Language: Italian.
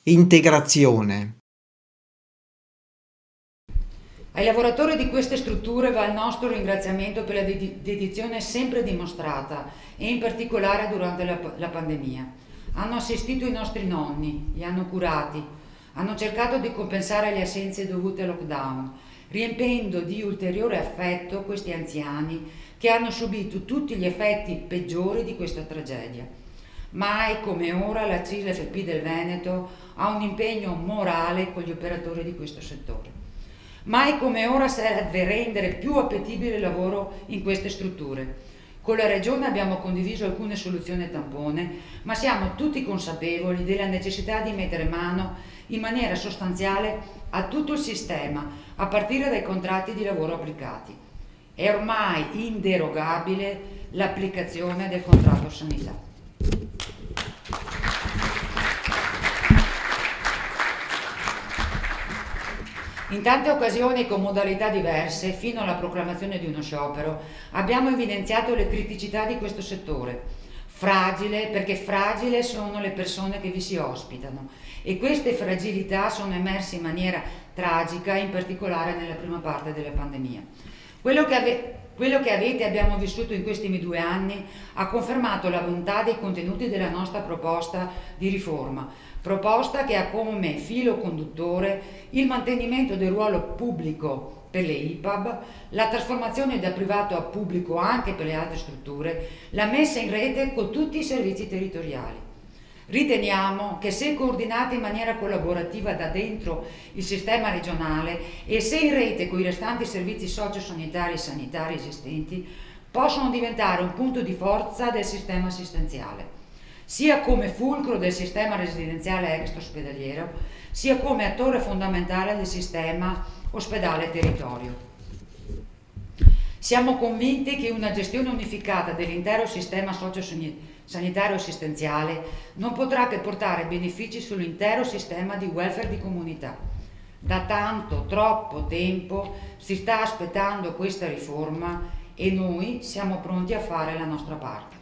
Integrazione. Ai lavoratori di queste strutture va il nostro ringraziamento per la dedizione sempre dimostrata e in particolare durante la pandemia. Hanno assistito i nostri nonni, li hanno curati, hanno cercato di compensare le assenze dovute al lockdown, riempiendo di ulteriore affetto questi anziani che hanno subito tutti gli effetti peggiori di questa tragedia. Mai come ora la CISL-FP del Veneto ha un impegno morale con gli operatori di questo settore. Mai come ora serve rendere più appetibile il lavoro in queste strutture. Con la Regione abbiamo condiviso alcune soluzioni tampone, ma siamo tutti consapevoli della necessità di mettere mano in maniera sostanziale a tutto il sistema, a partire dai contratti di lavoro applicati. È ormai inderogabile l'applicazione del contratto sanitario. In tante occasioni e con modalità diverse, fino alla proclamazione di uno sciopero, abbiamo evidenziato le criticità di questo settore. Fragile, perché fragile sono le persone che vi si ospitano e queste fragilità sono emerse in maniera tragica, in particolare nella prima parte della pandemia. Quello che avete e abbiamo vissuto in questi 2 anni ha confermato la bontà dei contenuti della nostra proposta di riforma, proposta che ha come filo conduttore il mantenimento del ruolo pubblico per le IPAB, la trasformazione da privato a pubblico anche per le altre strutture, la messa in rete con tutti i servizi territoriali. Riteniamo che se coordinate in maniera collaborativa da dentro il sistema regionale e se in rete con i restanti servizi sociosanitari e sanitari esistenti, possono diventare un punto di forza del sistema assistenziale, sia come fulcro del sistema residenziale extra-ospedaliero, sia come attore fondamentale del sistema ospedale-territorio. Siamo convinti che una gestione unificata dell'intero sistema sociosanitario assistenziale non potrà che portare benefici sull'intero sistema di welfare di comunità. Da tanto, troppo tempo si sta aspettando questa riforma e noi siamo pronti a fare la nostra parte.